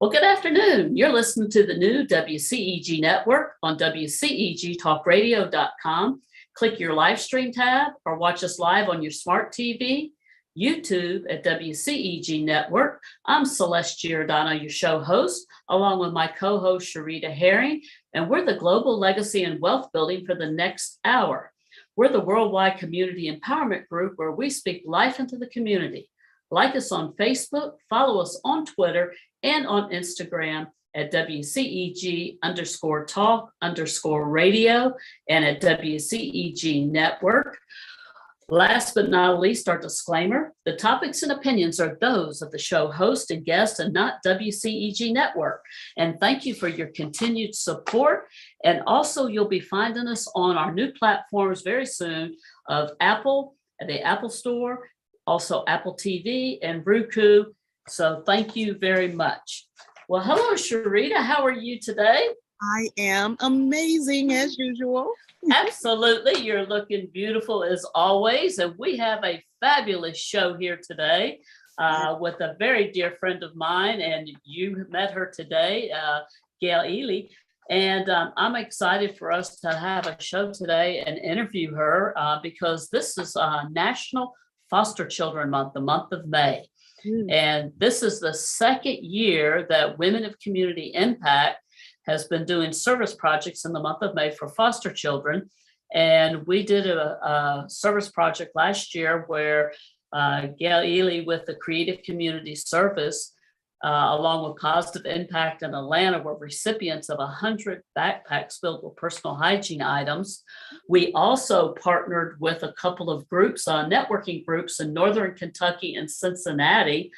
Well, good afternoon. You're listening to the new WCEG Network on WCEGTalkRadio.com. Click your live stream tab or watch us live on your smart TV, YouTube at WCEG Network. I'm Celeste Giordano, your show host, along with my co-host Sherita Herring, and we're the Global Legacy and Wealth Building for the next hour. We're the worldwide community empowerment group where we speak life into the community. Like us on Facebook, follow us on Twitter, and on Instagram at WCEG_talk_radio and at WCEG Network. Last but not least, our disclaimer: the topics and opinions are those of the show host and guest and not WCEG Network. And thank you for your continued support. And also, you'll be finding us on our new platforms very soon of Apple, the Apple Store, also Apple TV and Roku. So thank you very much. Well, hello, Sherita. How are you today? I am amazing as usual. Absolutely. You're looking beautiful as always. And we have a fabulous show here today with a very dear friend of mine. And you met her today, Gayle Ely. And I'm excited for us to have a show today and interview her because this is National Foster Children Month, the month of May. And this is the second year that Women of Community Impact has been doing service projects in the month of May for foster children. And we did a service project last year where Gayle Ely with the Creative Community Service, along with Positive Impact in Atlanta, were recipients of 100 backpacks filled with personal hygiene items. We also partnered with a couple of groups, networking groups in Northern Kentucky and Cincinnati,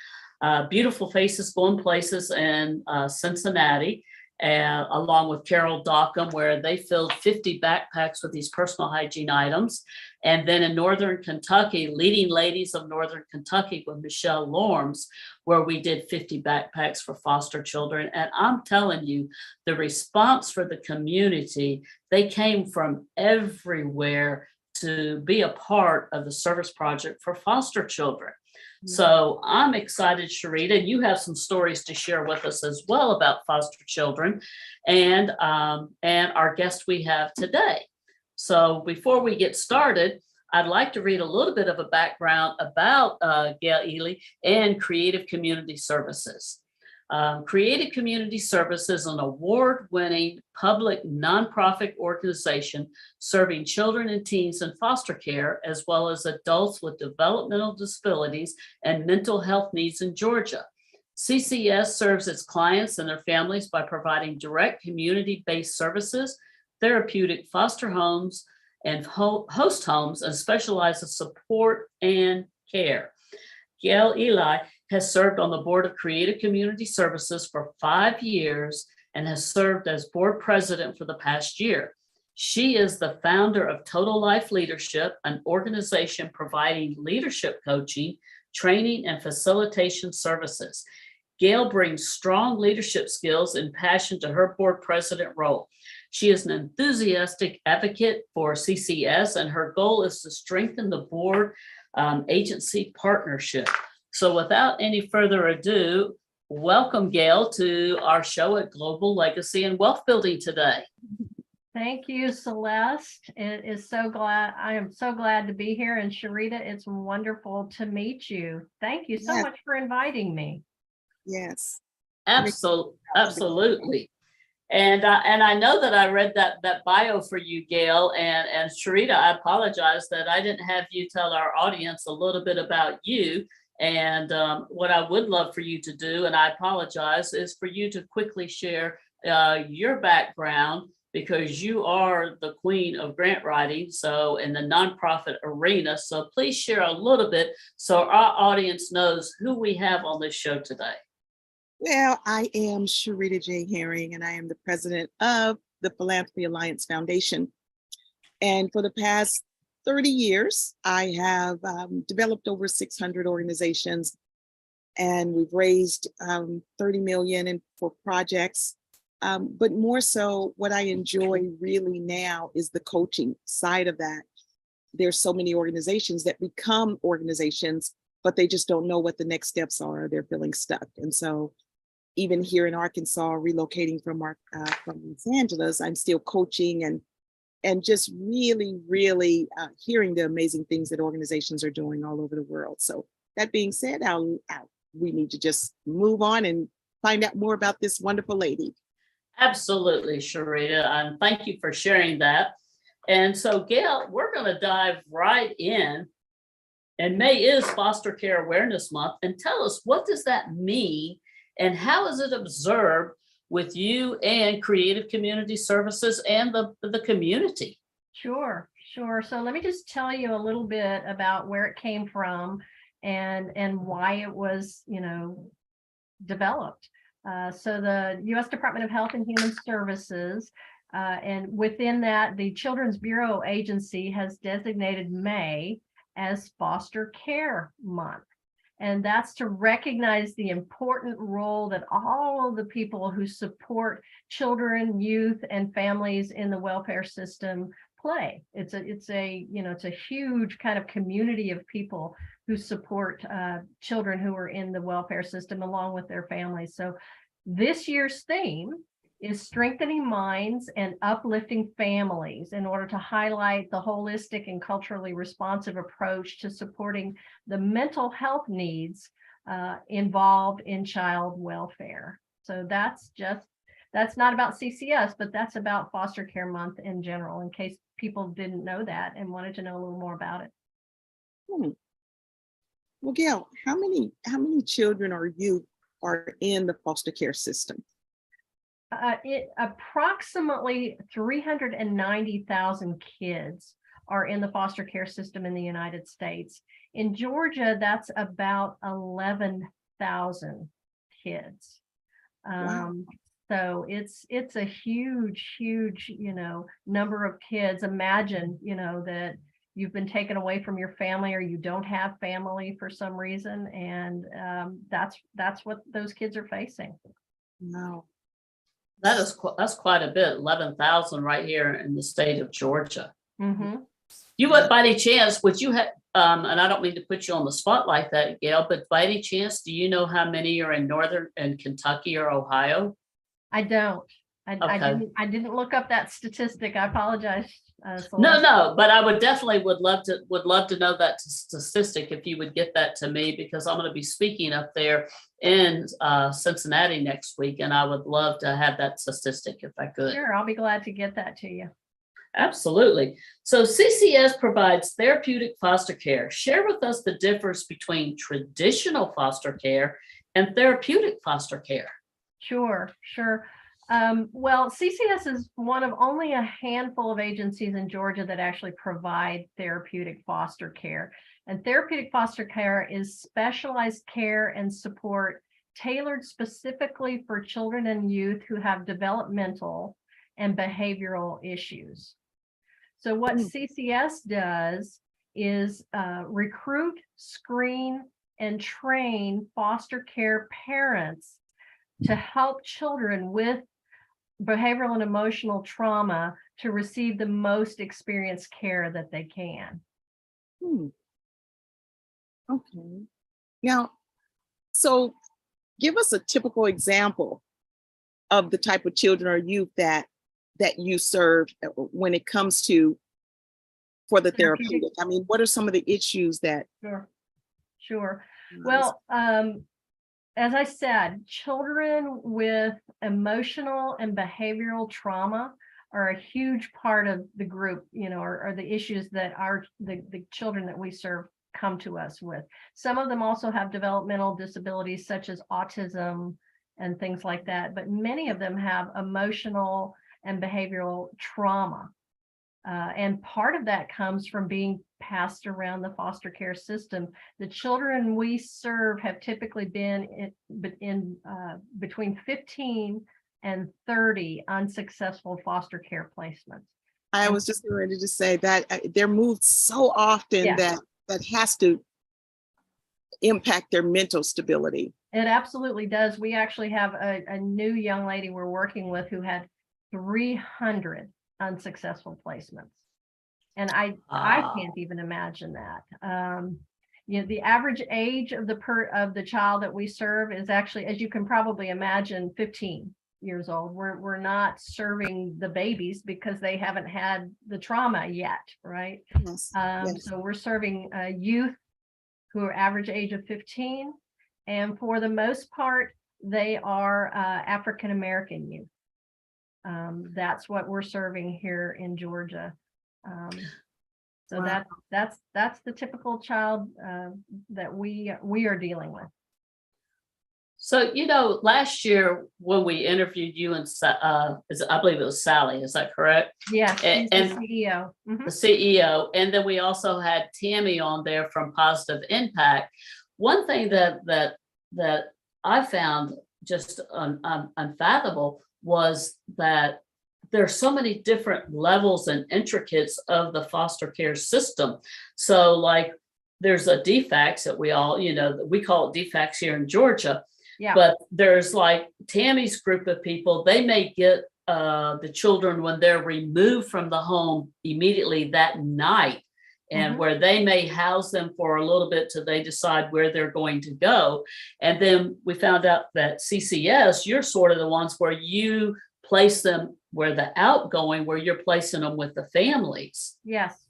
Beautiful Faces Going Places in Cincinnati, along with Carol Dockham, where they filled 50 backpacks with these personal hygiene items. And then in Northern Kentucky, Leading Ladies of Northern Kentucky with Michelle Lorms, where we did 50 backpacks for foster children. And I'm telling you, the response for the community, they came from everywhere to be a part of the service project for foster children. So I'm excited, Sherita. You have some stories to share with us as well about foster children and our guest we have today. So before we get started, I'd like to read a little bit of a background about Gayle Ely and Creative Community Services. Creative Community Services is an award-winning public nonprofit organization serving children and teens in foster care, as well as adults with developmental disabilities and mental health needs in Georgia. CCS serves its clients and their families by providing direct community-based services, therapeutic foster homes, and host homes, and specializes support and care. Gayle Ely has served on the board of Creative Community Services for 5 years and has served as board president for the past year. She is the founder of Total Life Leadership, an organization providing leadership coaching, training, and facilitation services. Gayle brings strong leadership skills and passion to her board president role. She is an enthusiastic advocate for CCS, and her goal is to strengthen the board agency partnership. So without any further ado, welcome, Gayle, to our show at Global Legacy and Wealth Building today. Thank you, Celeste. I am so glad to be here. And Sherita, it's wonderful to meet you. Thank you so much for inviting me. Yes. Absolutely. And I know that I read that bio for you, Gayle, and Sherita, I apologize that I didn't have you tell our audience a little bit about you. And what I would love for you to do, and I apologize, is for you to quickly share your background, because you are the queen of grant writing, so in the nonprofit arena. So please share a little bit so our audience knows who we have on this show today. Well, I am Sherita J. Herring, and I am the president of the Philanthropy Alliance Foundation. And for the past 30 years, I have developed over 600 organizations, and we've raised 30 million for projects. But more so, what I enjoy really now is the coaching side of that. There's so many organizations that become organizations, but they just don't know what the next steps are. They're feeling stuck. And so even here in Arkansas, relocating from Los Angeles, I'm still coaching and just really, really hearing the amazing things that organizations are doing all over the world. So that being said, we need to just move on and find out more about this wonderful lady. Absolutely, Sherita, and thank you for sharing that. And so, Gayle, we're going to dive right in. And May is Foster Care Awareness Month. And tell us, what does that mean and how is it observed with you and Creative Community Services and the community? Sure. So let me just tell you a little bit about where it came from and why it was, developed. So the U.S. Department of Health and Human Services, and within that, the Children's Bureau Agency has designated May as Foster Care Month. And that's to recognize the important role that all of the people who support children, youth, and families in the welfare system play. It's a huge kind of community of people who support children who are in the welfare system along with their families. So this year's theme is strengthening minds and uplifting families in order to highlight the holistic and culturally responsive approach to supporting the mental health needs involved in child welfare. So that's not about CCS, but that's about Foster Care Month in general, in case people didn't know that and wanted to know a little more about it. Well, Gayle, how many children or youth are in the foster care system? Approximately 390,000 kids are in the foster care system in the United States. In Georgia, that's about 11,000 kids. Wow. So it's a huge, number of kids. Imagine, that you've been taken away from your family or you don't have family for some reason. And that's what those kids are facing. Wow. That's quite a bit, 11,000 right here in the state of Georgia. Mm-hmm. You would, by any chance, would you have, and I don't mean to put you on the spot like that, Gayle, but by any chance, do you know how many are in Northern and Kentucky or Ohio? I don't. Okay. I didn't look up that statistic. I apologize. No, but I would definitely would love to know that statistic if you would get that to me, because I'm going to be speaking up there in Cincinnati next week, and I would love to have that statistic if I could. Sure, I'll be glad to get that to you. Absolutely. So CCS provides therapeutic foster care. Share with us the difference between traditional foster care and therapeutic foster care. Sure. Well, CCS is one of only a handful of agencies in Georgia that actually provide therapeutic foster care. And therapeutic foster care is specialized care and support tailored specifically for children and youth who have developmental and behavioral issues. So what CCS does is recruit, screen, and train foster care parents to help children with behavioral and emotional trauma to receive the most experienced care that they can. Okay. Now, so give us a typical example of the type of children or youth that you serve when it comes to for the therapeutic. I mean, what are some of the issues that? Sure. Well, as I said, children with emotional and behavioral trauma are a huge part of the group, or the issues that the children that we serve come to us with. Some of them also have developmental disabilities such as autism and things like that, but many of them have emotional and behavioral trauma. And part of that comes from being passed around the foster care system. The children we serve have typically been in between 15 and 30 unsuccessful foster care placements. I was just ready to say that they're moved so often that has to impact their mental stability. It absolutely does. We actually have a new young lady we're working with who had 300 unsuccessful placements. And I can't even imagine that. the average age of the child that we serve is actually, as you can probably imagine, 15 years old. We're not serving the babies because they haven't had the trauma yet, right? Yes. So we're serving youth who are average age of 15, and for the most part, they are African American youth. That's what we're serving here in Georgia. So Wow. that's the typical child that we are dealing with. So, last year when we interviewed you and I believe it was Sally, is that correct? Yes, she's And the CEO. the CEO. And then we also had Tammy on there from Positive Impact. One thing that I found just unfathomable was that there's so many different levels and intricates of the foster care system. So like there's a DFACS that we all, we call it DFACS here in Georgia. Yeah. But there's like Tammy's group of people, they may get the children when they're removed from the home immediately that night, and where they may house them for a little bit till they decide where they're going to go. And then we found out that CCS, you're sort of the ones where you place them where the outgoing, where you're placing them with the families. Yes.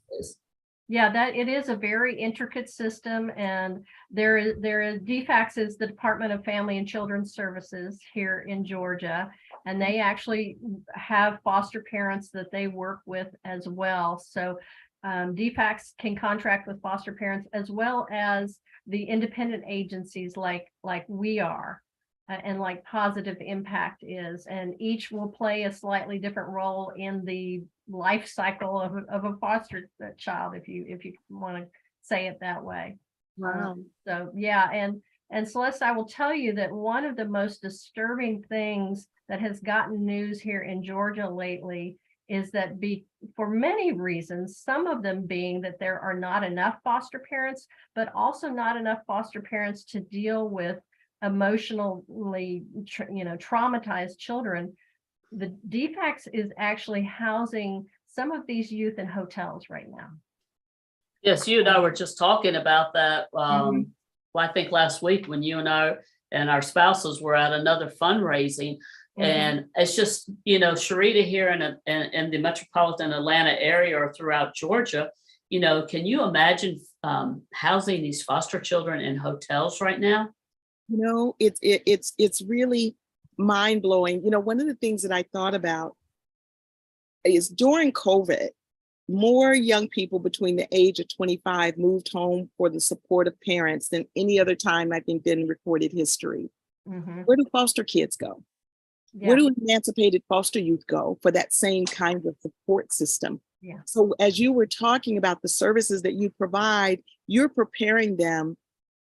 Yeah, that it is a very intricate system, and there is DFACS is the Department of Family and Children's Services here in Georgia, and they actually have foster parents that they work with as well. So DFACS can contract with foster parents as well as the independent agencies like we are, and like Positive Impact is, and each will play a slightly different role in the life cycle of a foster child, if you want to say it that way. Wow. So yeah, and Celeste, I will tell you that one of the most disturbing things that has gotten news here in Georgia lately is that for many reasons, some of them being that there are not enough foster parents, but also not enough foster parents to deal with emotionally traumatized children. The DFACS is actually housing some of these youth in hotels right now. Yes, you and I were just talking about that. Well, I think last week when you and I and our spouses were at another fundraising, and it's just, Sherita here in the metropolitan Atlanta area or throughout Georgia, can you imagine housing these foster children in hotels right now? It's really mind blowing. One of the things that I thought about is during COVID, more young people between the age of 25 moved home for the support of parents than any other time, I think, in recorded history. Where do foster kids go? Yeah. Where do emancipated foster youth go for that same kind of support system? Yeah. So as you were talking about the services that you provide, you're preparing them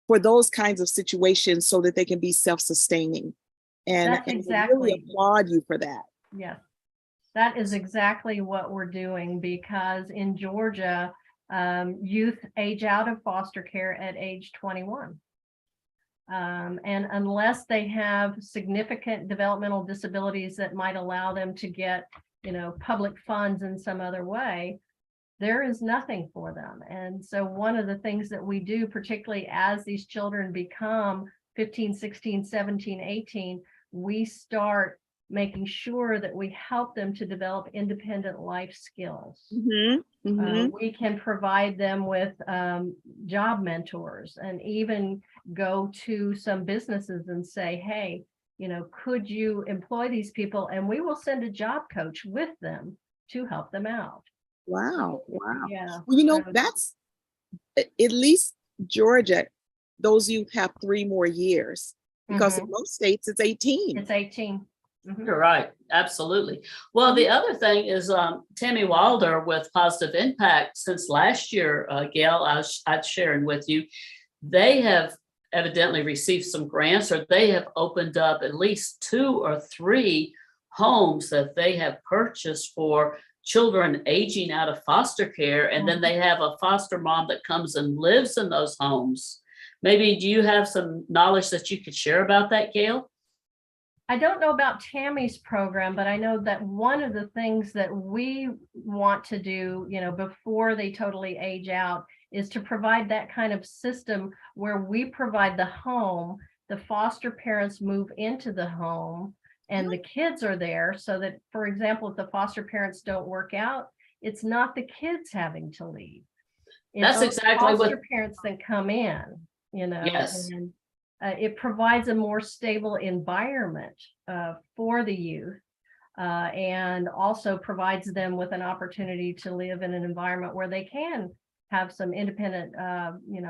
for those kinds of situations so that they can be self-sustaining. And I really applaud you for that. Yes, that is exactly what we're doing, because in Georgia, youth age out of foster care at age 21. And unless they have significant developmental disabilities that might allow them to get, public funds in some other way, there is nothing for them. And so one of the things that we do, particularly as these children become 15, 16, 17, 18, we start making sure that we help them to develop independent life skills. We can provide them with job mentors, and even go to some businesses and say, hey, could you employ these people? And we will send a job coach with them to help them out. Wow. Yeah. Well, that's at least Georgia, those youth have 3 more years, because in most states it's 18. It's 18. You're right. Absolutely. Well, the other thing is Tammy Wilder with Positive Impact, since last year, Gayle, I'd sharing with you, they have evidently received some grants, or they have opened up at least 2 or 3 homes that they have purchased for children aging out of foster care. And then they have a foster mom that comes and lives in those homes. Maybe do you have some knowledge that you could share about that, Gayle? I don't know about Tammy's program, but I know that one of the things that we want to do, before they totally age out, is to provide that kind of system where we provide the home, the foster parents move into the home, and the kids are there, so that, for example, if the foster parents don't work out, it's not the kids having to leave. That's exactly what foster parents that come in, Yes. and it provides a more stable environment for the youth, and also provides them with an opportunity to live in an environment where they can have some independent,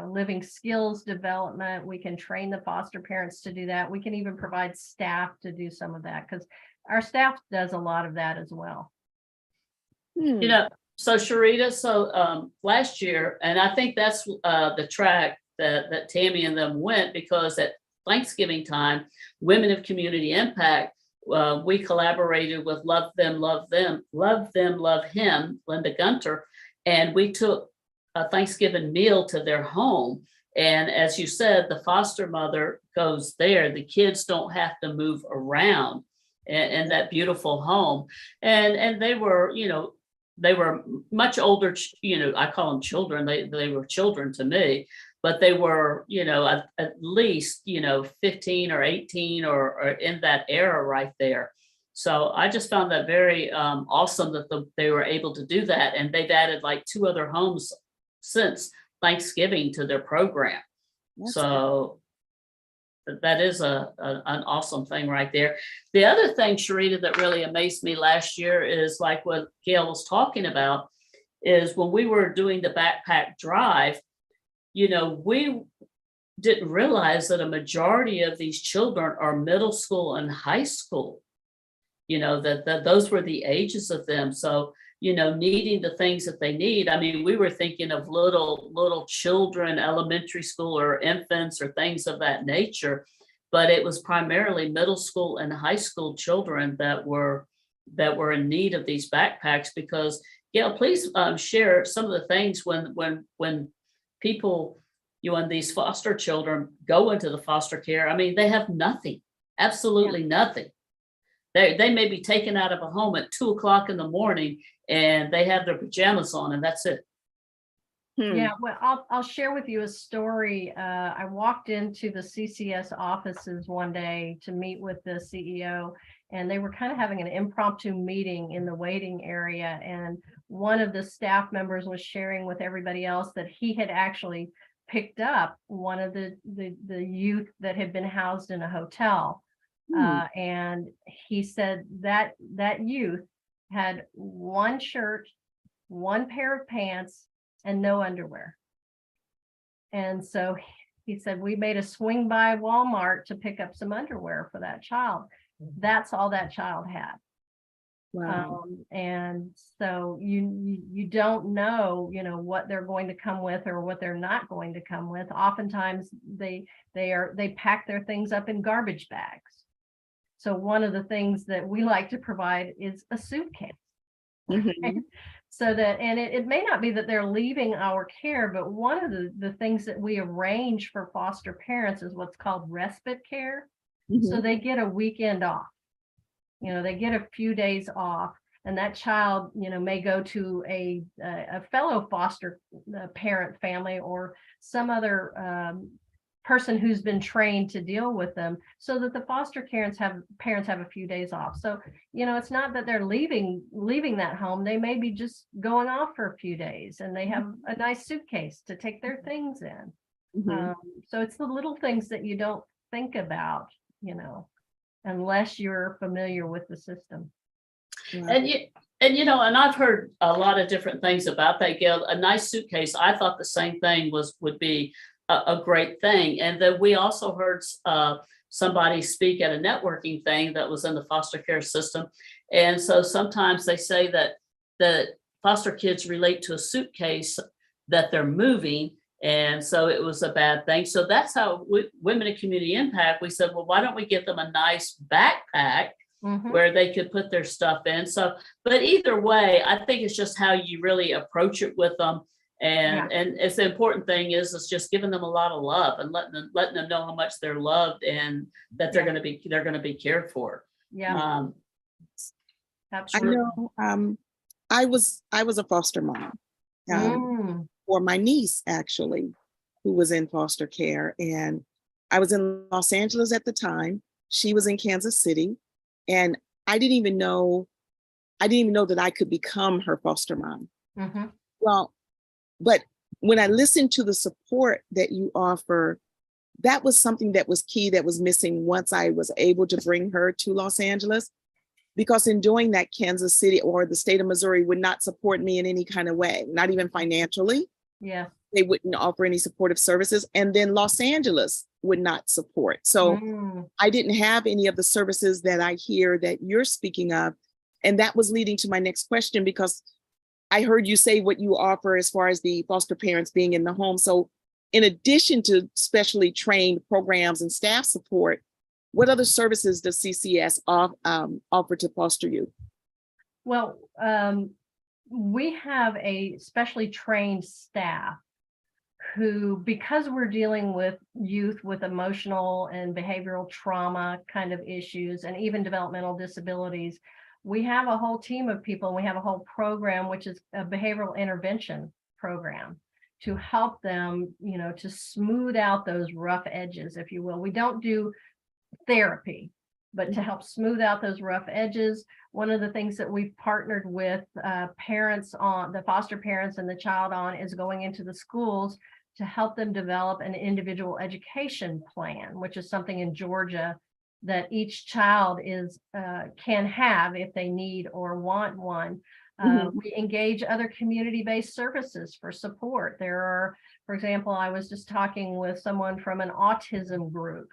living skills development. We can train the foster parents to do that. We can even provide staff to do some of that, because our staff does a lot of that as well. So Sherita, last year, and I think that's the track that Tammy and them went, because at Thanksgiving time, Women of Community Impact, we collaborated with Love Them, Love Him, Linda Gunter, and we took a Thanksgiving meal to their home. And as you said, the foster mother goes there. The kids don't have to move around in that beautiful home. And they were, they were much older, I call them children. They were children to me, but they were, at least, 15 or 18 or in that era right there. So I just found that very awesome that they were able to do that. And they've added like 2 other homes since Thanksgiving to their program. So that is an awesome thing right there. The other thing, Sherita, that really amazed me last year is like what Gayle was talking about, is when we were doing the backpack drive, we didn't realize that a majority of these children are middle school and high school, that those were the ages of them. So, needing the things that they need. I mean, we were thinking of little children, elementary school or infants or things of that nature, but it was primarily middle school and high school children that were in need of these backpacks. Because Gayle, please share some of the things when people, when these foster children go into the foster care. I mean, they have nothing, absolutely nothing. They may be taken out of a home at 2 o'clock in the morning and they have their pajamas on and that's it. Yeah, well, I'll share with you a story. I walked into the CCS offices one day to meet with the CEO, and they were kind of having an impromptu meeting in the waiting area. And one of the staff members was sharing with everybody else that he had actually picked up one of the youth that had been housed in a hotel. And he said that youth had one shirt, one pair of pants, and no underwear. And so he said, we made a swing by Walmart to pick up some underwear for that child. That's all that child had. Wow. And so you don't know, what they're going to come with or what they're not going to come with. Oftentimes they pack their things up in garbage bags. So one of the things that we like to provide is a suitcase. So that, and it may not be that they're leaving our care, but one of the things that we arrange for foster parents is what's called respite care. So they get a weekend off, they get a few days off, and that child, may go to a fellow foster parent family or some other person who's been trained to deal with them, so that the foster parents have a few days off. So, it's not that they're leaving that home. They may be just going off for a few days, and they have a nice suitcase to take their things in. So it's the little things that you don't think about, unless you're familiar with the system. And I've heard a lot of different things about that, Gayle. A nice suitcase, I thought the same thing would be a great thing. And then we also heard somebody speak at a networking thing that was in the foster care system. And so sometimes they say that the foster kids relate to a suitcase that they're moving. And so it was a bad thing. So that's how Women in Community Impact, we said, well, why don't we get them a nice backpack where they could put their stuff in? So, but either way, I think it's just how you really approach it with them. And it's the important thing is just giving them a lot of love and letting them know how much they're loved and that they're going to be cared for. Absolutely. I know. I was a foster mom. for my niece, actually, who was in foster care. And I was in Los Angeles at the time. She was in Kansas City. And I didn't even know that I could become her foster mom. Mm-hmm. Well, but when I listened to the support that you offer, that was something that was key, that was missing once I was able to bring her to Los Angeles. Because in doing that, Kansas City or the state of Missouri would not support me in any kind of way, not even financially. Yeah. They wouldn't offer any supportive services. And then Los Angeles would not support. So I didn't have any of the services that I hear that you're speaking of. And that was leading to my next question, because I heard you say what you offer as far as the foster parents being in the home. So in addition to specially trained programs and staff support, what other services does CCS offer to foster youth? Well, we have a specially trained staff who, because we're dealing with youth with emotional and behavioral trauma kind of issues and even developmental disabilities, we have a whole team of people, and we have a whole program, which is a behavioral intervention program, to help them, to smooth out those rough edges, if you will. We don't do therapy, but to help smooth out those rough edges. One of the things that we've partnered with parents on, the foster parents and the child on, is going into the schools to help them develop an individual education plan, which is something in Georgia that each child can have if they need or want one. We engage other community-based services for support. There are, for example, I was just talking with someone from an autism group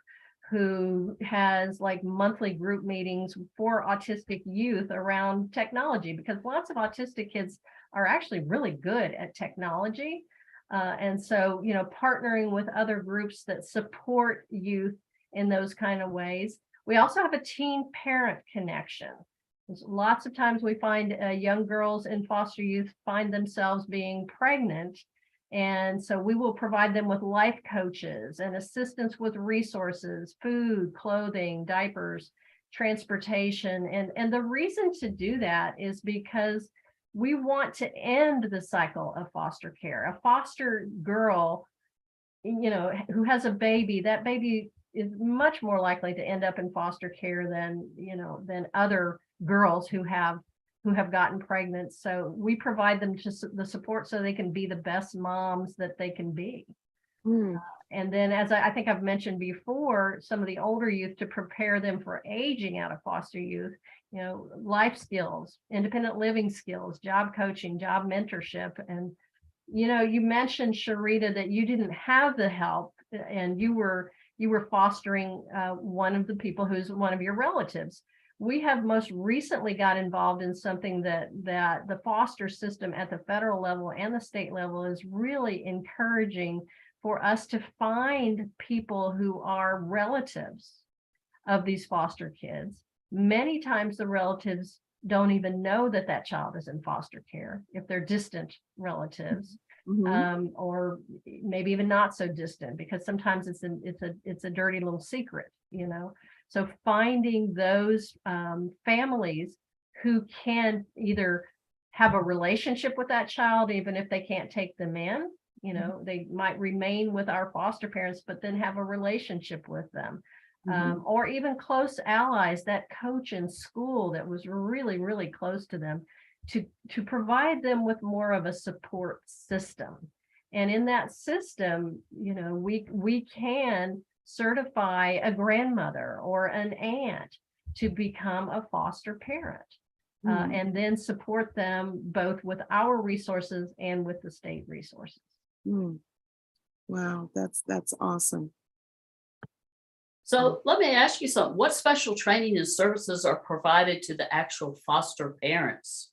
who has like monthly group meetings for autistic youth around technology, because lots of autistic kids are actually really good at technology. And so, partnering with other groups that support youth in those kind of ways. We also have a teen parent connection. Lots of times we find young girls in foster youth find themselves being pregnant. And so we will provide them with life coaches and assistance with resources, food, clothing, diapers, transportation. And the reason to do that is because we want to end the cycle of foster care. A foster girl, who has a baby, that baby is much more likely to end up in foster care than other girls who have gotten pregnant. So we provide them just the support so they can be the best moms that they can be. And then, as I think I've mentioned before, some of the older youth, to prepare them for aging out of foster youth, life skills, independent living skills, job coaching, job mentorship. And, you mentioned, Sherita, that you didn't have the help, and you were fostering one of the people who's one of your relatives. We have most recently got involved in something that the foster system at the federal level and the state level is really encouraging for us to find people who are relatives of these foster kids. Many times the relatives don't even know that that child is in foster care if they're distant relatives. Or maybe even not so distant, because sometimes it's a dirty little secret, So finding those families who can either have a relationship with that child, even if they can't take them in, they might remain with our foster parents, but then have a relationship with them. Or even close allies, that coach in school that was really, really close to them, to provide them with more of a support system. And in that system, we can certify a grandmother or an aunt to become a foster parent, and then support them both with our resources and with the state resources. Wow, that's awesome. So let me ask you something. What special training and services are provided to the actual foster parents?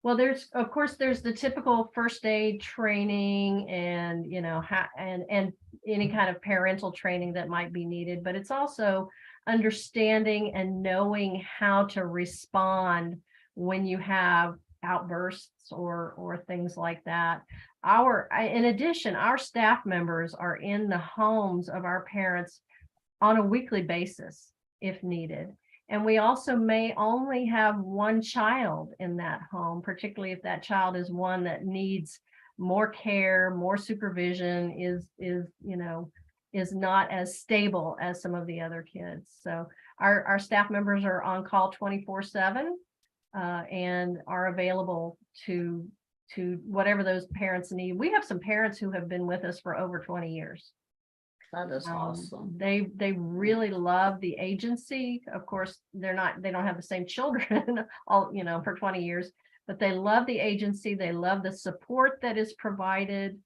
Well, there's the typical first aid training and, and any kind of parental training that might be needed, but it's also understanding and knowing how to respond when you have outbursts or things like that. In addition, our staff members are in the homes of our parents on a weekly basis if needed. And we also may only have one child in that home, particularly if that child is one that needs more care, more supervision is not as stable as some of the other kids. So our staff members are on call 24/7 and are available to whatever those parents need. We have some parents who have been with us for over 20 years. That is awesome. They really love the agency. Of course, they don't have the same children all, for 20 years, but they love the agency. They love the support that is provided.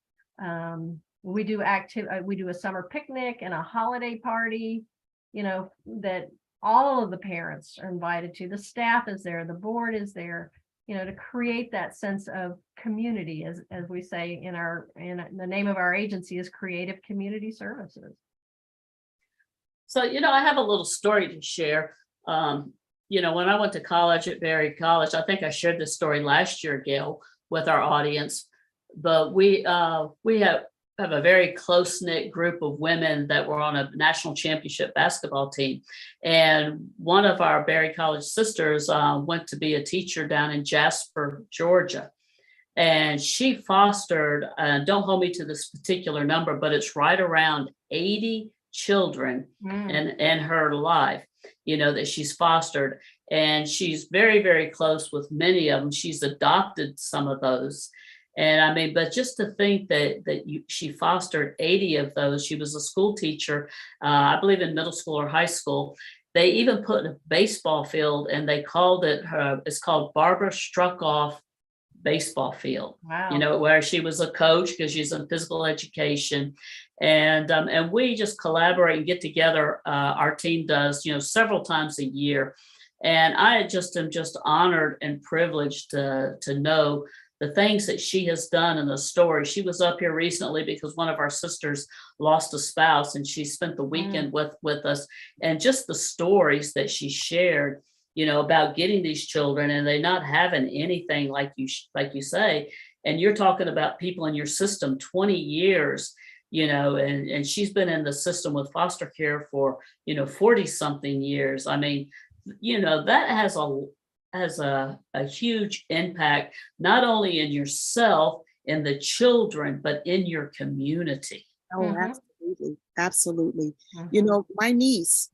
We do a summer picnic and a holiday party, that all of the parents are invited to. The staff is there, the board is there, to create that sense of community, as we say in the name of our agency is Creative Community Services. So, I have a little story to share. When I went to college at Berry College, I think I shared this story last year, Gayle, with our audience, but we have a very close-knit group of women that were on a national championship basketball team. And one of our Berry College sisters went to be a teacher down in Jasper, Georgia. And she fostered, don't hold me to this particular number, but it's right around 80 children in her life, that she's fostered. And she's very, very close with many of them. She's adopted some of those. And but just to think that she fostered 80 of those. She was a school teacher, I believe in middle school or high school. They even put a baseball field and they called it it's called Barbara Struckoff Baseball Field. Wow. Where she was a coach because she's in physical education. And we just collaborate and get together. Our team does, several times a year. And I am just honored and privileged to know the things that she has done in the story. She was up here recently because one of our sisters lost a spouse and she spent the weekend with us, and just the stories that she shared, about getting these children and they not having anything like you say. And you're talking about people in your system 20 years, and she's been in the system with foster care for, 40 something years. I mean, that has a huge impact, not only in yourself and the children, but in your community. Oh, absolutely. Absolutely. My niece,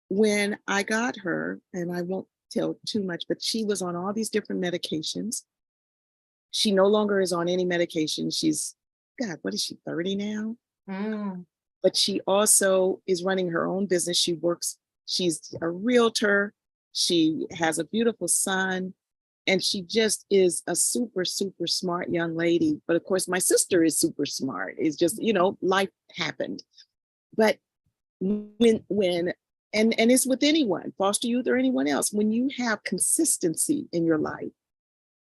when I got her, and I won't tell too much, but she was on all these different medications. She no longer is on any medication. She's, God, what is she, 30 now? But she also is running her own business. She's a realtor. She has a beautiful son, and she just is a super, super smart young lady. But of course, my sister is super smart. It's just, life happened. But and it's with anyone, foster youth or anyone else, when you have consistency in your life,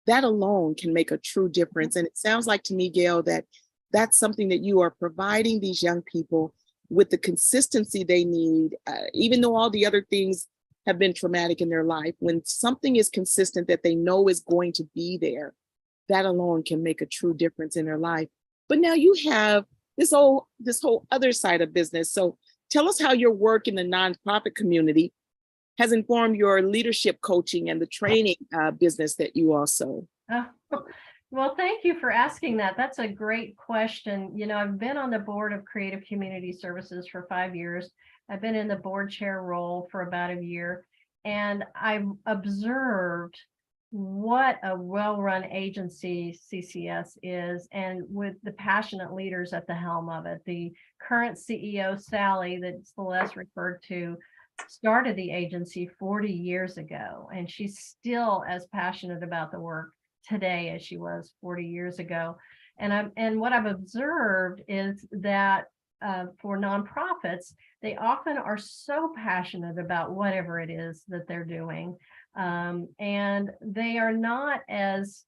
that alone can make a true difference. And it sounds like to me, Gayle, that that's something that you are providing these young people with the consistency they need, even though all the other things have been traumatic in their life. When something is consistent that they know is going to be there, that alone can make a true difference in their life. But now you have this whole other side of business. So tell us how your work in the nonprofit community has informed your leadership coaching and the training business that you also. Well, thank you for asking that. That's a great question. I've been on the board of Creative Community Services for 5 years. I've been in the board chair role for about a year, and I've observed what a well-run agency CCS is, and with the passionate leaders at the helm of it. The current CEO, Sally, that Celeste referred to, started the agency 40 years ago, and she's still as passionate about the work today as she was 40 years ago. And what I've observed is that for nonprofits, they often are so passionate about whatever it is that they're doing. And they are not as,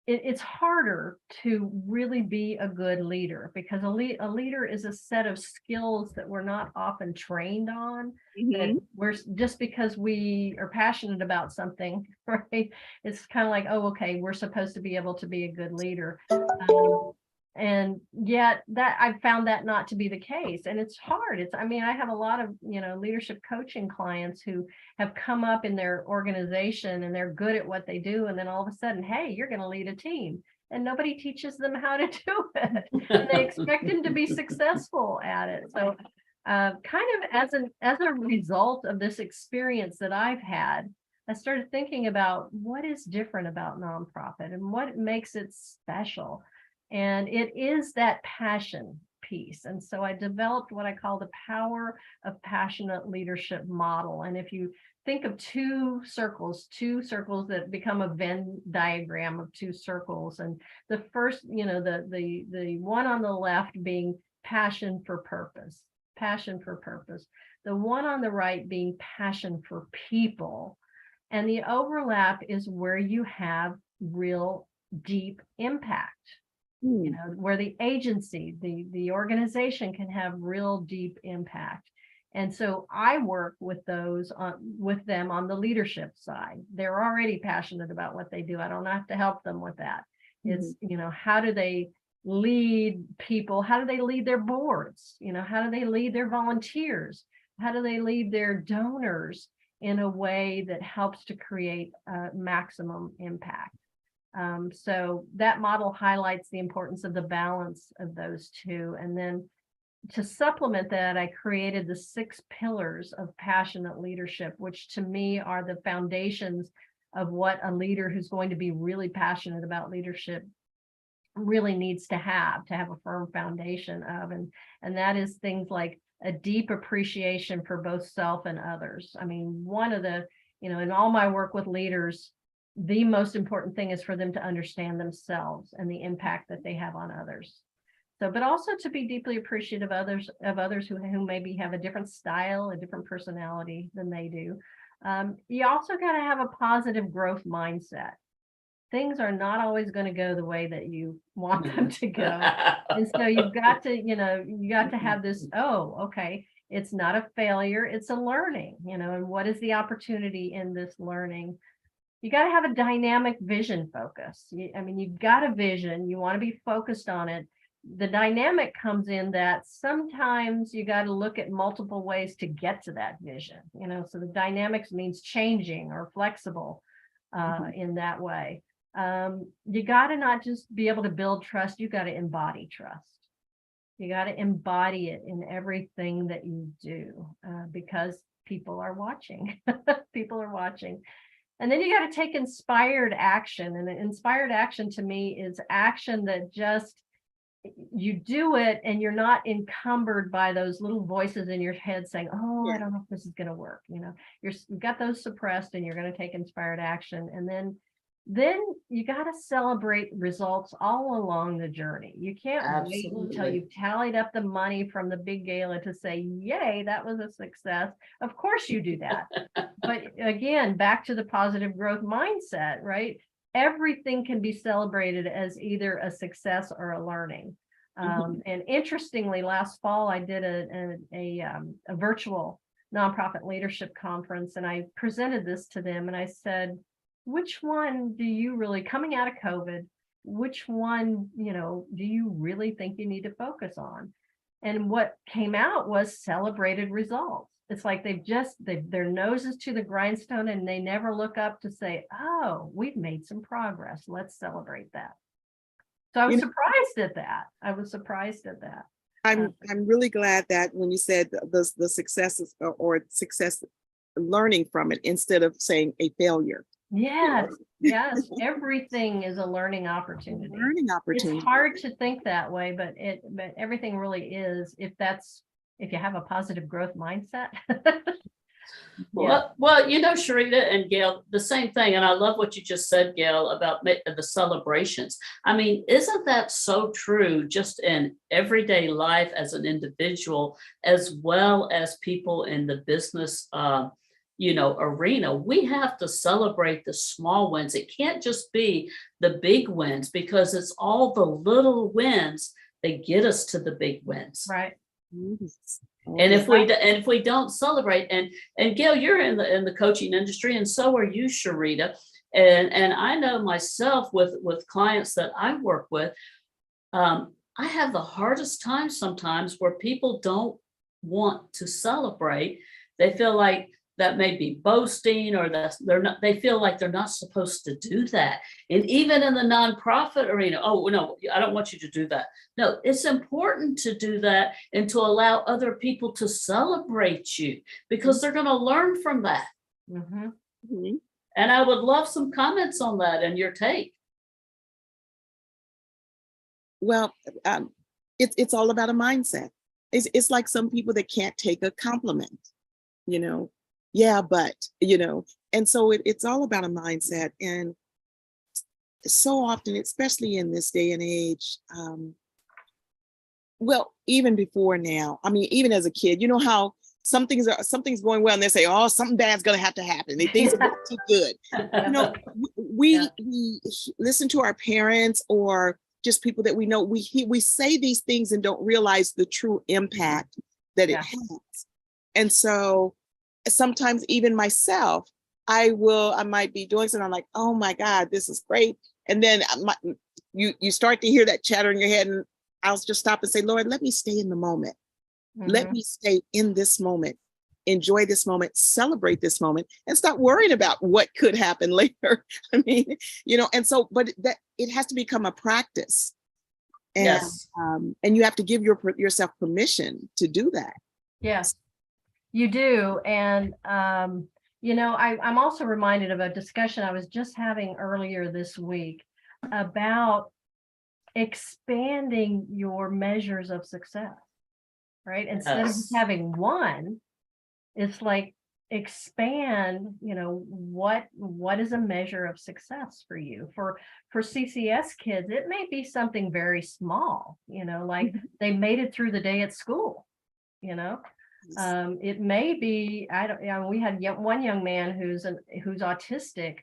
it's harder to really be a good leader, because a leader is a set of skills that we're not often trained on. That we're just because we are passionate about something, right? It's kind of like, oh, okay, we're supposed to be able to be a good leader. And yet that I've found that not to be the case. And it's hard. I have a lot of, leadership coaching clients who have come up in their organization and they're good at what they do. And then all of a sudden, hey, you're going to lead a team. and nobody teaches them how to do it. And they expect them to be successful at it. So kind of as a result of this experience that I've had, I started thinking about what is different about nonprofit and what makes it special. And it is that passion piece. And so I developed what I call the power of passionate leadership model. And if you think of two circles that become a Venn diagram of two circles, and the first, the one on the left being passion for purpose. The one on the right being passion for people. And the overlap is where you have real deep impact, where the agency, the organization can have real deep impact. And so I work with them on the leadership side. They're already passionate about what they do. I don't have to help them with that. It's, how do they lead people? How do they lead their boards? How do they lead their volunteers? How do they lead their donors in a way that helps to create maximum impact? So that model highlights the importance of the balance of those two. And then to supplement that, I created the 6 pillars of passionate leadership, which to me are the foundations of what a leader who's going to be really passionate about leadership really needs to have a firm foundation of. And that is things like a deep appreciation for both self and others. I mean, one of the, in all my work with leaders, the most important thing is for them to understand themselves and the impact that they have on others. So, but also to be deeply appreciative of others who maybe have a different style, a different personality than they do. You also got to have a positive growth mindset. Things are not always going to go the way that you want them to go. And so you've got to, have this, okay, it's not a failure, it's a learning, and what is the opportunity in this learning? You got to have a dynamic vision focus. You've got a vision, you want to be focused on it. The dynamic comes in that sometimes you got to look at multiple ways to get to that vision, so the dynamics means changing or flexible in that way. You got to not just be able to build trust, you got to embody trust. You got to embody it in everything that you do because people are watching. People are watching. And then you got to take inspired action. And inspired action to me is action that just, you do it and you're not encumbered by those little voices in your head saying, I don't know if this is going to work. You've got those suppressed and you're going to take inspired action. And then you got to celebrate results all along the journy. You can't wait until you've tallied up the money from the big gala to say, yay, that was a success. Of course you do that. But again, back to the positive growth mindset, right? Everything can be celebrated as either a success or a learning. And interestingly, last fall, I did a virtual nonprofit leadership conference, and I presented this to them and I said, which one do you really, coming out of COVID, which one, do you really think you need to focus on? And what came out was celebrated results. It's like their noses to the grindstone and they never look up to say, we've made some progress. Let's celebrate that. So I was surprised at that. I'm really glad that when you said the successes or success learning from it instead of saying a failure. Yes. Everything is a learning opportunity. It's hard to think that way, but everything really is if you have a positive growth mindset. Well, Sherita and Gayle, the same thing. And I love what you just said, Gayle, about the celebrations. Isn't that so true just in everyday life as an individual, as well as people in the business arena? We have to celebrate the small wins. It can't just be the big wins, because it's all the little wins that get us to the big wins. Right. And if we don't celebrate, and Gayle, you're in the coaching industry, and so are you, Sherita. And I know myself with clients that I work with, I have the hardest time sometimes where people don't want to celebrate. They feel like that may be boasting, or that they feel like they're not supposed to do that. And even in the nonprofit arena, oh, no, I don't want you to do that. No, it's important to do that and to allow other people to celebrate you, because they're going to learn from that. Mhm. Mhm. And I would love some comments on that and your take. Well, it's all about a mindset. It's like some people that can't take a compliment, you know. Yeah, but and so it's all about a mindset. And so often, especially in this day and age, well, even before now, I mean, even as a kid, you know how something's going well, and they say, "Oh, something bad's going to happen." Things are not too good. We listen to our parents or just people that we know. We say these things and don't realize the true impact that it has. And so sometimes even myself, I might be doing something. I'm like, "Oh my God, this is great," and then you start to hear that chatter in your head, and I'll just stop and say, "Lord, let me stay in the moment. Let me stay in this moment, enjoy this moment, celebrate this moment, and stop worrying about what could happen later." I mean, and so, but that it has to become a practice. And, Yes. And you have to give yourself permission to do that. Yes, you do. And, I'm also reminded of a discussion I was just having earlier this week about expanding your measures of success, right? Instead of just Yes. having one, it's like expand, what is a measure of success for you? For CCS kids, it may be something very small, like they made it through the day at school, it may be, we had one young man who's autistic,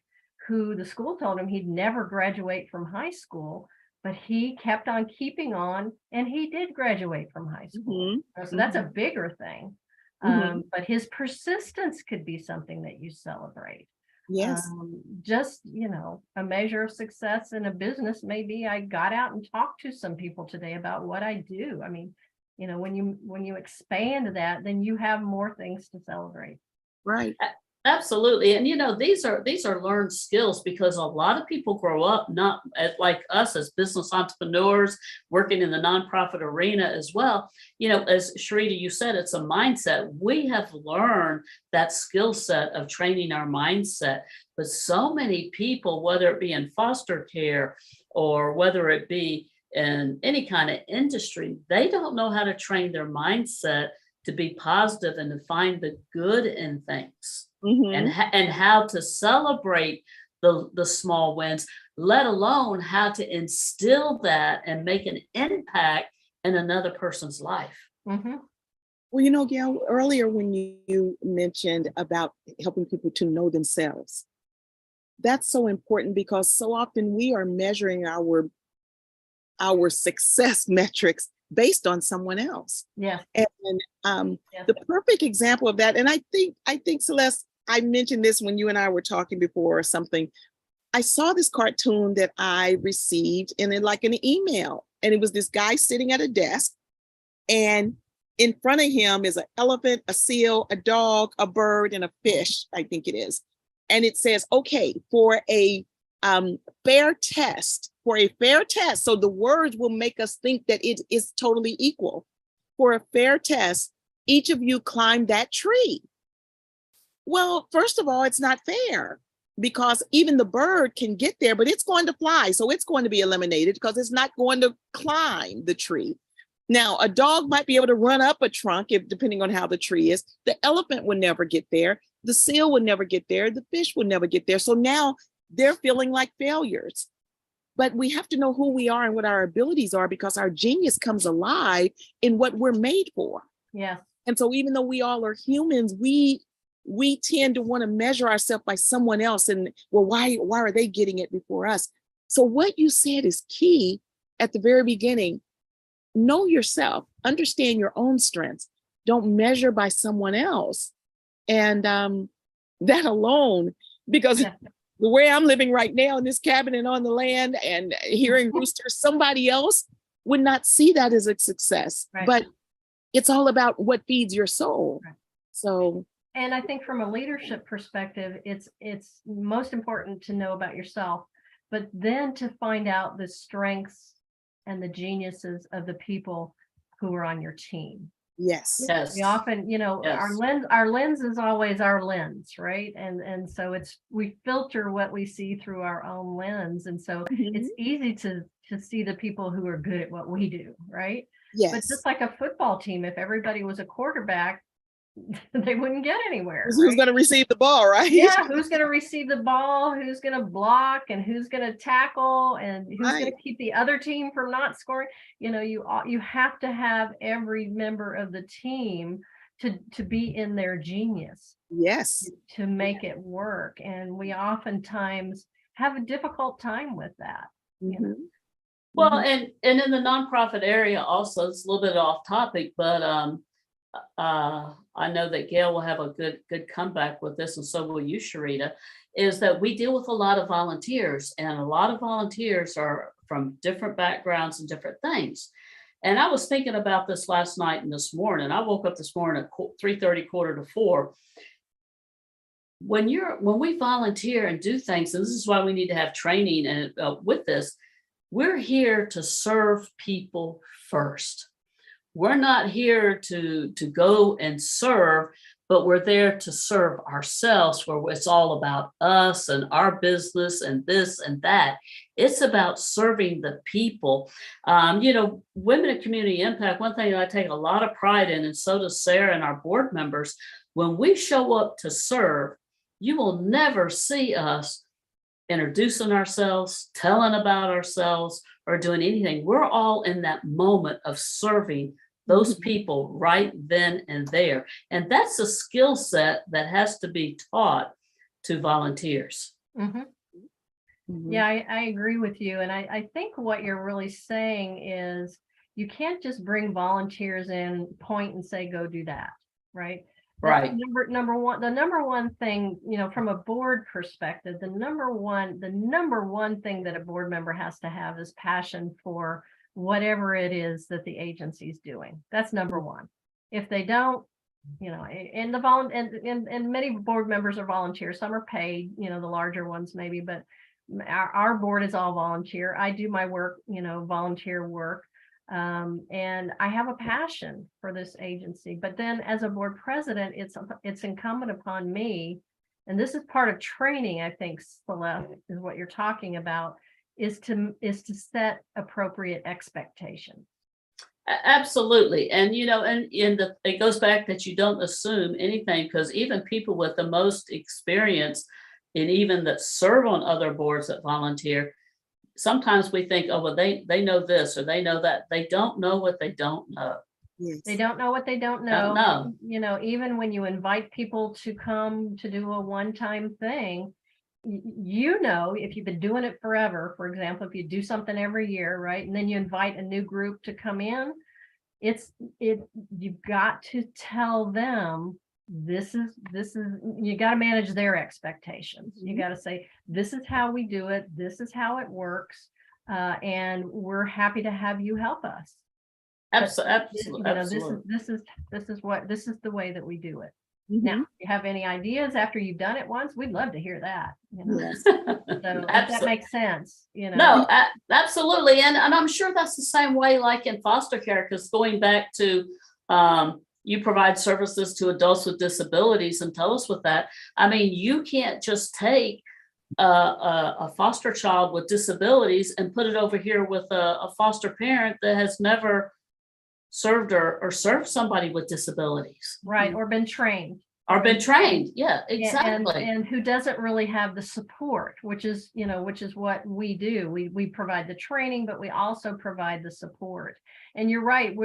who the school told him he'd never graduate from high school, but he kept on keeping on, and he did graduate from high school. So that's a bigger thing. But his persistence could be something that you celebrate. Yes. Just, a measure of success in a business, maybe I got out and talked to some people today about what I do. I mean, when you expand that, then you have more things to celebrate. Right. Absolutely. And these are learned skills, because a lot of people grow up not like us as business entrepreneurs working in the nonprofit arena as well. As Sherita, you said, it's a mindset. We have learned that skill set of training our mindset. But so many people, whether it be in foster care or whether it be in any kind of industry, they don't know how to train their mindset to be positive and to find the good in things. And how to celebrate the small wins, let alone how to instill that and make an impact in another person's life. Well, Gayle, earlier when you mentioned about helping people to know themselves, that's so important, because so often we are measuring our success metrics based on someone else. Yeah. And the perfect example of that, and I think Celeste, I mentioned this when you and I were talking before or something. I saw this cartoon that I received in like an email, and it was this guy sitting at a desk, and in front of him is an elephant, a seal, a dog, a bird, and a fish, I think it is. And it says, okay, for a fair test, so the words will make us think that it is totally equal. For a fair test, each of you climb that tree. Well, first of all, it's not fair, because even the bird can get there, but it's going to fly. So it's going to be eliminated because it's not going to climb the tree. Now, a dog might be able to run up a trunk, depending on how the tree is. The elephant would never get there. The seal would never get there. The fish would never get there. So now they're feeling like failures. But we have to know who we are and what our abilities are, because our genius comes alive in what we're made for. Yeah. And so even though we all are humans, we tend to want to measure ourselves by someone else. And well, why are they getting it before us? So what you said is key at the very beginning. Know yourself, understand your own strengths. Don't measure by someone else. And that alone, because the way I'm living right now in this cabin and on the land and hearing roosters, somebody else would not see that as a success. Right. But it's all about what feeds your soul. Right. So And I think from a leadership perspective, it's most important to know about yourself, but then to find out the strengths and the geniuses of the people who are on your team. Yes. Yes. We often, Yes. our lens is always our lens, right? And so we filter what we see through our own lens. And so it's easy to see the people who are good at what we do, right? Yes. But just like a football team, if everybody was a quarterback, they wouldn't get anywhere. Who's Right? going to receive the ball, right? Yeah, who's going to receive the ball, who's going to block, and who's going to tackle, and who's going to keep the other team from not scoring. You have to have every member of the team to be in their genius. Yes. To make it work. And we oftentimes have a difficult time with that. Well, and in the nonprofit area also, it's a little bit off topic, but I know that Gayle will have a good comeback with this, and so will you, Sherita, is that we deal with a lot of volunteers, and a lot of volunteers are from different backgrounds and different things. And I was thinking about this last night and this morning. I woke up this morning at 3:30, 3:45. When we volunteer and do things, and this is why we need to have training and with this, we're here to serve people first. We're not here to go and serve, but we're there to serve ourselves, where it's all about us and our business and this and that. It's about serving the people. Women in community impact, one thing I take a lot of pride in, and so does Sarah and our board members, when we show up to serve, you will never see us introducing ourselves, telling about ourselves, or doing anything. We're all in that moment of serving those people right then and there. And that's a skill set that has to be taught to volunteers. Yeah, I agree with you. And I think what you're really saying is you can't just bring volunteers in, point and say, go do that, right? Right. The number one thing, from a board perspective, the number one thing that a board member has to have is passion for whatever it is that the agency's doing. That's number one. If they don't, and many board members are volunteers. Some are paid, the larger ones maybe, but our board is all volunteer. I do my work, volunteer work. And I have a passion for this agency, but then as a board president, it's incumbent upon me, and this is part of training, I think, Celeste, is what you're talking about, is to set appropriate expectations. Absolutely. And it goes back that you don't assume anything, because even people with the most experience, and even that serve on other boards that volunteer, sometimes we think, oh, well, they know this or they know that. They don't know what they don't know. Yes. They don't know what they don't know. Even when you invite people to come to do a one-time thing, if you've been doing it forever, for example, if you do something every year, right, and then you invite a new group to come in, you've got to tell them this is you got to manage their expectations. You got to say, this is how we do it, this is how it works, and we're happy to have you help us. Absolutely. This is the way that we do it. Now, if you have any ideas after you've done it once, we'd love to hear that. Yes. So if that makes sense. No, absolutely. And I'm sure that's the same way like in foster care, because going back to you provide services to adults with disabilities, and tell us with that. I mean, you can't just take a foster child with disabilities and put it over here with a foster parent that has never served or served somebody with disabilities. Right, or been trained. Yeah, exactly. And who doesn't really have the support, which is what we do. We provide the training, but we also provide the support. And you're right,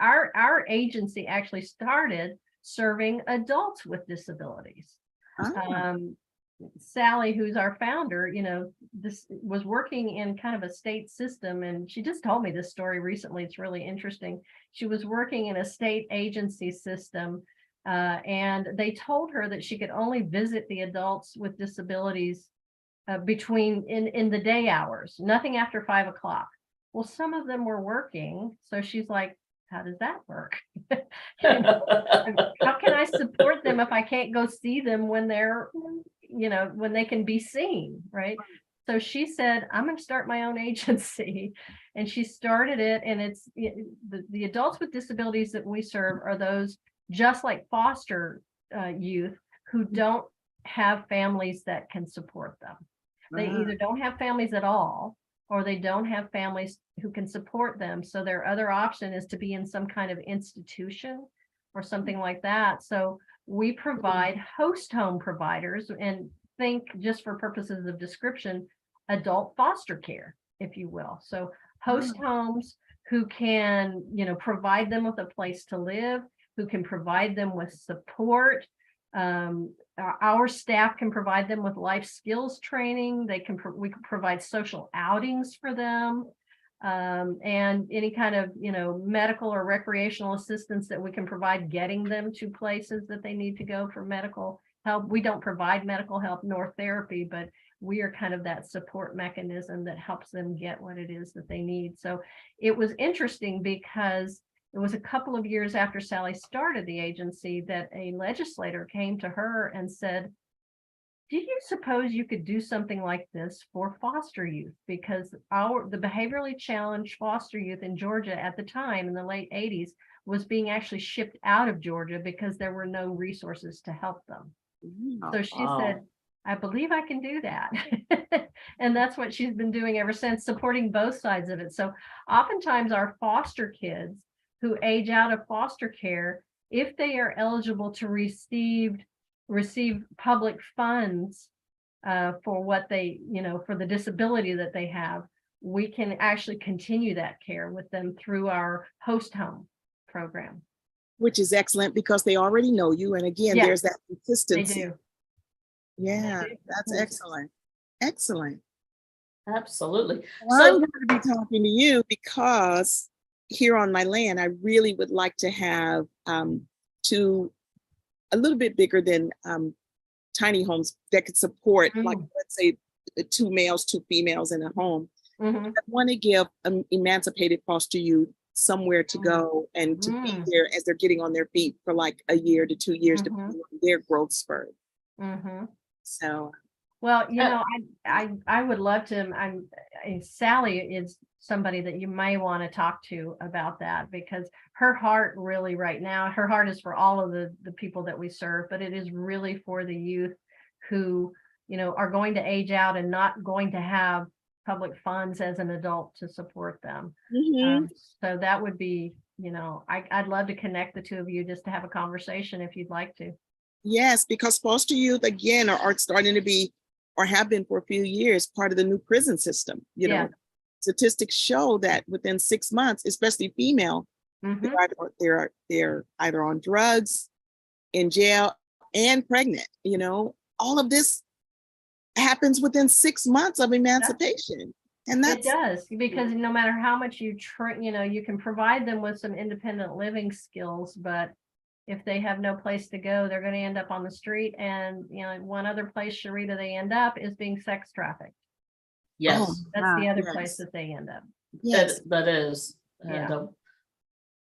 our agency actually started serving adults with disabilities. Sally, who's our founder, this was working in kind of a state system, and she just told me this story recently. It's really interesting. She was working in a state agency system, and they told her that she could only visit the adults with disabilities in the day hours, nothing after 5 o'clock. Well, some of them were working, so she's like, how does that work? How can I support them if I can't go see them when they're, when they can be seen, right? So she said, I'm going to start my own agency. And she started it. And it's the adults with disabilities that we serve are those just like foster youth who don't have families that can support them. They either don't have families at all, or they don't have families who can support them. So their other option is to be in some kind of institution or something like that. So we provide host home providers, and think, just for purposes of description, adult foster care, if you will. So host homes who can, provide them with a place to live, who can provide them with support. Our staff can provide them with life skills training. We can provide social outings for them, and any kind of, medical or recreational assistance that we can provide, getting them to places that they need to go for medical help. We don't provide medical help nor therapy, but we are kind of that support mechanism that helps them get what it is that they need. So it was interesting because it was a couple of years after Sally started the agency that a legislator came to her and said, do you suppose you could do something like this for foster youth? Because the behaviorally challenged foster youth in Georgia at the time, in the late 80s, was being actually shipped out of Georgia because there were no resources to help them. So she said, I believe I can do that. And that's what she's been doing ever since, supporting both sides of it. So oftentimes our foster kids who age out of foster care, if they are eligible to receive public funds for what they, for the disability that they have, we can actually continue that care with them through our host home program. Which is excellent because they already know you. And again, there's that consistency. They do. Yeah, that's excellent. Excellent. Absolutely. Well, I'm going to be talking to you because here on my land, I really would like to have two a little bit bigger than tiny homes that could support, like, let's say, 2 males, 2 females in a home. I want to give emancipated foster youth somewhere to go and to be there as they're getting on their feet for like a year to 2 years, depending on their growth spurt. So, well, I would love to. Sally is somebody that you may want to talk to about that, because her heart really right now, her heart is for all of the people that we serve, but it is really for the youth who, are going to age out and not going to have public funds as an adult to support them. So that would be, I'd love to connect the two of you just to have a conversation if you'd like to. Yes, because foster youth, again, are starting to be, or have been for a few years, part of the new prison system. Statistics show that within 6 months, especially female, they're either on drugs, in jail, and pregnant. All of this happens within 6 months of emancipation. And it does, because no matter how much you train, you can provide them with some independent living skills, but if they have no place to go, they're going to end up on the street. And one other place, Sherita, they end up is being sex trafficked. Yes, that's the other place that they end up. Yes, that is.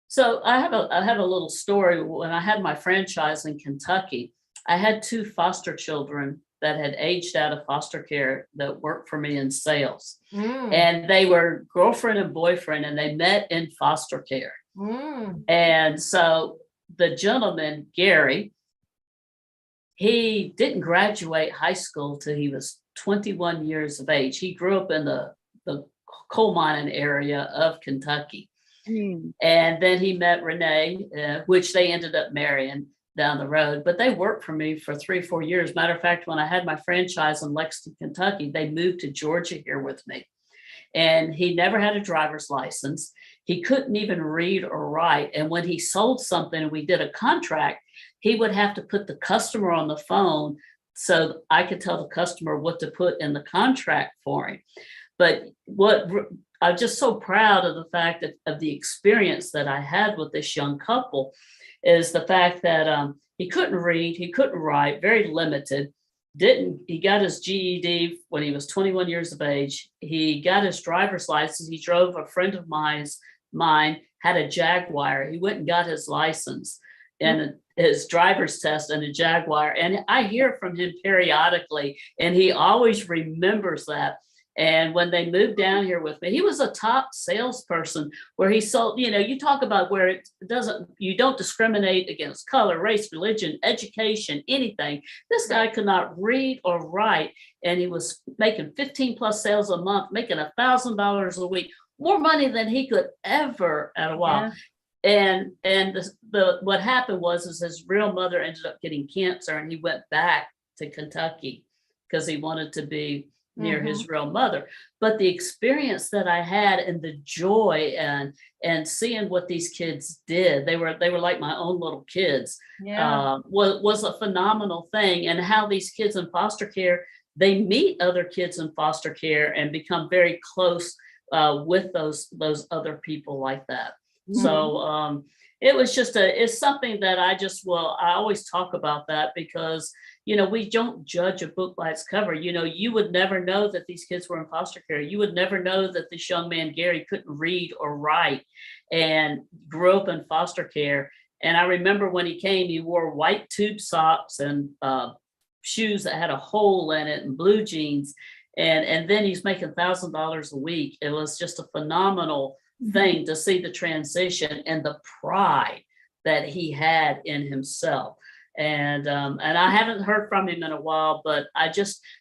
So I have a little story. When I had my franchise in Kentucky, I had 2 foster children that had aged out of foster care that worked for me in sales. And they were girlfriend and boyfriend, and they met in foster care. And so the gentleman, Gary, he didn't graduate high school till he was 21 years of age. He grew up in the coal mining area of Kentucky. And then he met Renee, which they ended up marrying down the road, but they worked for me for 3-4 years. Matter of fact, when I had my franchise in Lexington, Kentucky, they moved to Georgia here with me. And he never had a driver's license. He couldn't even read or write. And when he sold something and we did a contract, he would have to put the customer on the phone so I could tell the customer what to put in the contract for him. But I'm just so proud of the fact of the experience that I had with this young couple is the fact that he couldn't read, he couldn't write, very limited. He got his GED when he was 21 years of age. He got his driver's license. He drove a friend of mine's mine had a Jaguar. He went and got his license and his driver's test and a Jaguar. And I hear from him periodically, and he always remembers that. And when they moved down here with me, he was a top salesperson where he sold, you talk about where you don't discriminate against color, race, religion, education, anything. This guy could not read or write, and he was making 15 plus sales a month, making $1,000 a week, more money than he could ever at a while. Yeah. And what happened was his real mother ended up getting cancer, and he went back to Kentucky because he wanted to be near his real mother. But the experience that I had and the joy and seeing what these kids did, they were like my own little kids, was a phenomenal thing. And how these kids in foster care, they meet other kids in foster care and become very close with those other people like that. So it was just it's something that I always talk about that because, we don't judge a book by its cover. You would never know that these kids were in foster care. You would never know that this young man, Gary, couldn't read or write and grew up in foster care. And I remember when he came, he wore white tube socks and shoes that had a hole in it and blue jeans. And then he's making $1,000 a week. It was just a phenomenal thing to see the transition and the pride that he had in himself. And I haven't heard from him in a while, but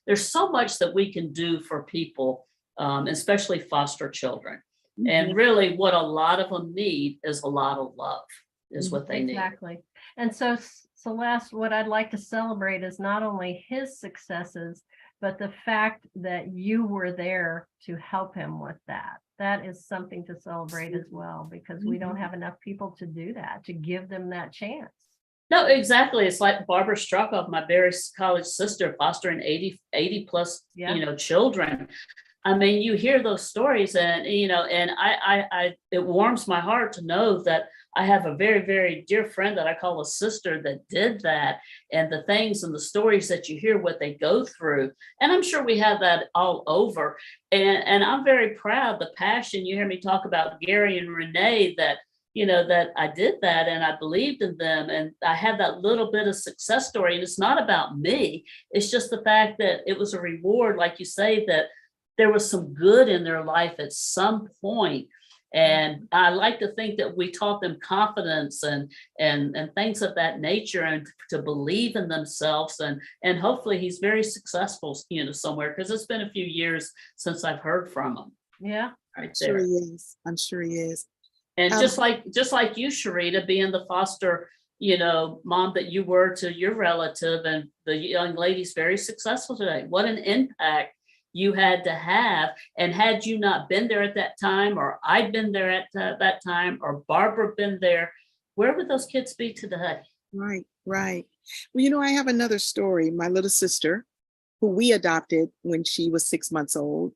there's so much that we can do for people, especially foster children. And really what a lot of them need is a lot of love is what they need. Exactly. And so Celeste, what I'd like to celebrate is not only his successes, but the fact that you were there to help him with that. That is something to celebrate as well, because we don't have enough people to do that, to give them that chance. No, exactly. It's like Barbara Struckhoff, my very college sister, fostering 80 plus, children. I mean, you hear those stories and it warms my heart to know that I have a very, very dear friend that I call a sister that did that, and the things and the stories that you hear, what they go through. And I'm sure we have that all over. And I'm very proud, the passion. You hear me talk about Gary and Renee, that that I did that and I believed in them and I had that little bit of success story. And it's not about me. It's just the fact that it was a reward, like you say, that there was some good in their life at some point. And I like to think that we taught them confidence and things of that nature, and to believe in themselves. And hopefully he's very successful, somewhere, because it's been a few years since I've heard from him. Yeah. Right there. Sure he is. I'm sure he is. And just like you, Sherita, being the foster, mom that you were to your relative, and the young lady's very successful today. What an impact you had to have. And had you not been there at that time, or I'd been there at that time, or Barbara been there, where would those kids be today? Right. Well, I have another story. My little sister, who we adopted when she was 6 months old,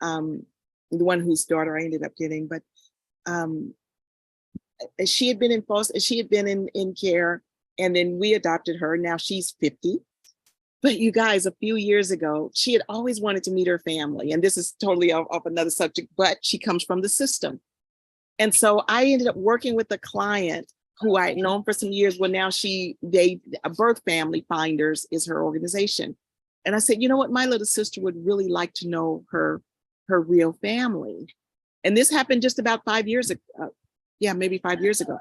the one whose daughter I ended up getting, but she had been in care, and then we adopted her. Now she's 50. But you guys, a few years ago, she had always wanted to meet her family. And this is totally off another subject, but she comes from the system. And so I ended up working with a client who I had known for some years. Well, now Birth Family Finders is her organization. And I said, you know what, my little sister would really like to know her real family. And this happened just about 5 years ago. Maybe 5 years ago.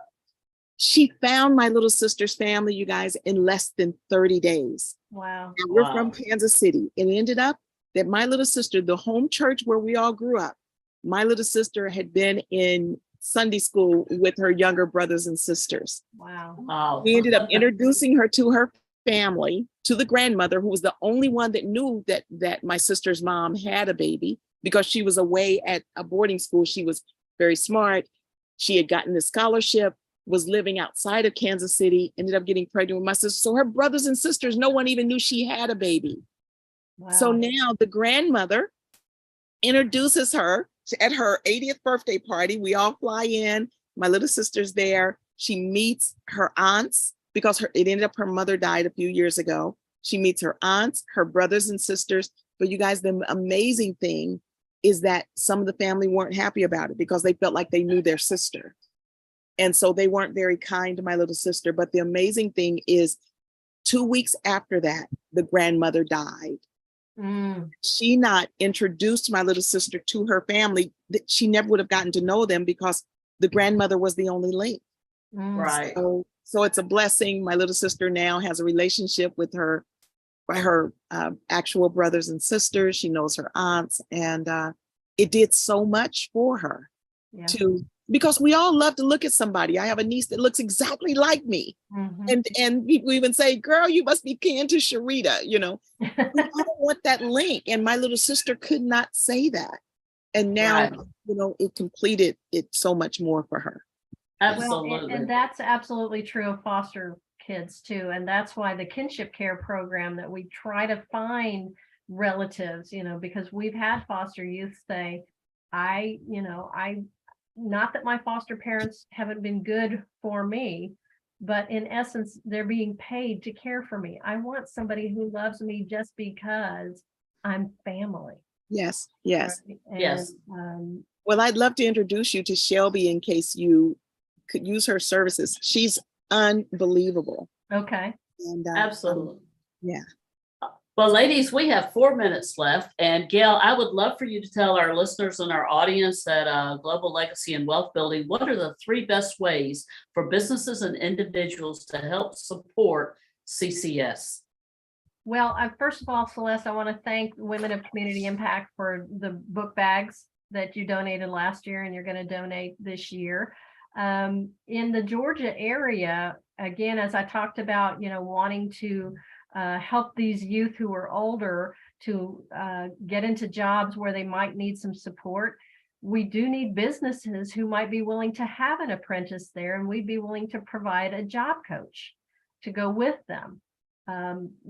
She found my little sister's family, you guys, in less than 30 days. Wow. And we're from Kansas City. It ended up that my little sister, the home church where we all grew up, my little sister had been in Sunday school with her younger brothers and sisters. Wow. We ended up introducing her to her family, to the grandmother, who was the only one that knew that my sister's mom had a baby, because she was away at a boarding school. She was very smart. She had gotten the scholarship, was living outside of Kansas City, ended up getting pregnant with my sister. So her brothers and sisters, no one even knew she had a baby. Wow. So now the grandmother introduces her at her 80th birthday party. We all fly in. My little sister's there. She meets her aunts, because it ended up her mother died a few years ago. She meets her aunts, her brothers and sisters. But you guys, the amazing thing is that some of the family weren't happy about it because they felt like they knew their sister. And so they weren't very kind to my little sister. But the amazing thing is 2 weeks after that, the grandmother died. She not introduced my little sister to her family, that she never would have gotten to know them because the grandmother was the only link. Right. So it's a blessing. My little sister now has a relationship with her actual brothers and sisters. She knows her aunts, and it did so much for her because we all love to look at somebody. I have a niece that looks exactly like me. And people even say, girl, you must be kin to Sherita, you know. We all want that link. And my little sister could not say that. And now, you know, it completed it so much more for her. Absolutely. Well, and that's absolutely true of foster kids too. And that's why the kinship care program, that we try to find relatives, you know, because we've had foster youth say, not that my foster parents haven't been good for me, but in essence, they're being paid to care for me. I want somebody who loves me just because I'm family. Yes, yes. Right? And, Yes. Well, I'd love to introduce you to Shelby in case you could use her services. She's unbelievable. Okay. And, Absolutely. Yeah. Well, ladies, we have 4 minutes left. And Gayle, I would love for you to tell our listeners and our audience at Global Legacy and Wealth Building, what are the 3 best ways for businesses and individuals to help support CCS? Well, first of all, Celeste, I want to thank Women of Community Impact for the book bags that you donated last year and you're going to donate this year. In the Georgia area, again, as I talked about, you know, wanting to help these youth who are older to get into jobs where they might need some support. We do need businesses who might be willing to have an apprentice there, and we'd be willing to provide a job coach to go with them.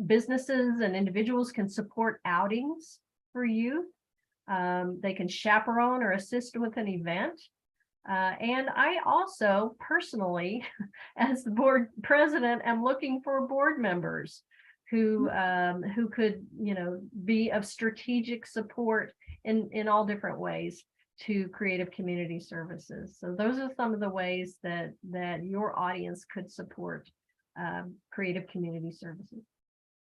Businesses and individuals can support outings for youth. They can chaperone or assist with an event. And I also personally, as the board president, am looking for board members who could, you know, be of strategic support in all different ways to creative community services. So those are some of the ways that your audience could support creative community services.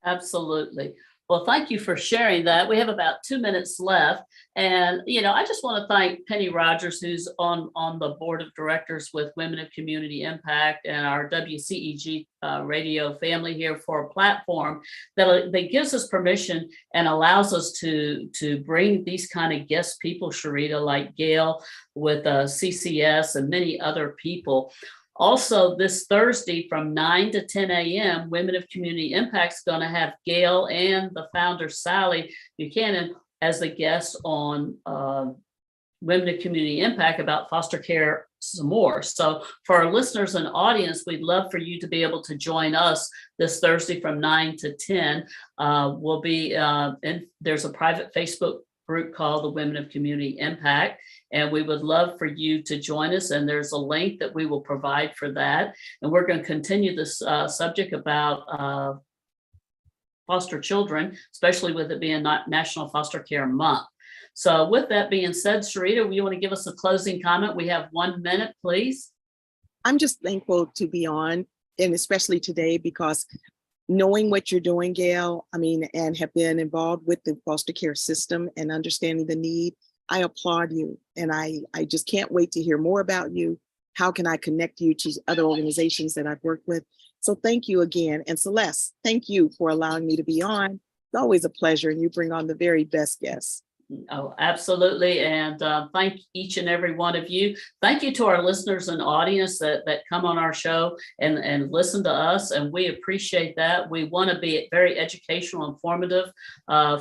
Absolutely. Well, thank you for sharing that. We have about 2 minutes left. And, you know, I just want to thank Penny Rogers, who's on the board of directors with Women of Community Impact, and our WCEG radio family here for a platform that gives us permission and allows us to bring these kind of guest people, Sherita, like Gayle with CCS and many other people. Also, this Thursday from 9 to 10 a.m., Women of Community Impact is going to have Gayle and the founder, Sally Buchanan, as a guest on Women of Community Impact about foster care some more. So for our listeners and audience, we'd love for you to be able to join us this Thursday from 9 to 10. We'll be there's a private Facebook group called the Women of Community Impact, and we would love for you to join us, and there's a link that we will provide for that. And we're going to continue this subject about foster children, especially with it being National Foster Care Month. So with that being said, Sherita, you want to give us a closing comment? We have 1 minute, please. I'm just thankful to be on, and especially today, because knowing what you're doing, Gayle, and have been involved with the foster care system and understanding the need, I applaud you. And I just can't wait to hear more about you. How can I connect you to other organizations that I've worked with? So thank you again. And Celeste, thank you for allowing me to be on. It's always a pleasure, and you bring on the very best guests. Oh, absolutely. And thank each and every one of you. Thank you to our listeners and audience that come on our show and listen to us. And we appreciate that. We want to be very educational, informative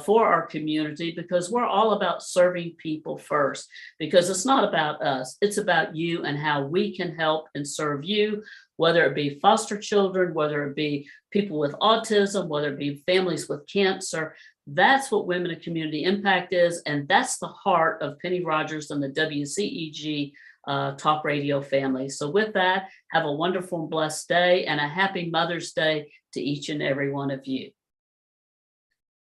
for our community, because we're all about serving people first, because it's not about us. It's about you and how we can help and serve you, whether it be foster children, whether it be people with autism, whether it be families with cancer. That's what Women of Community Impact is. And that's the heart of Penny Rogers and the WCEG Talk Radio family. So with that, have a wonderful and blessed day, and a happy Mother's Day to each and every one of you.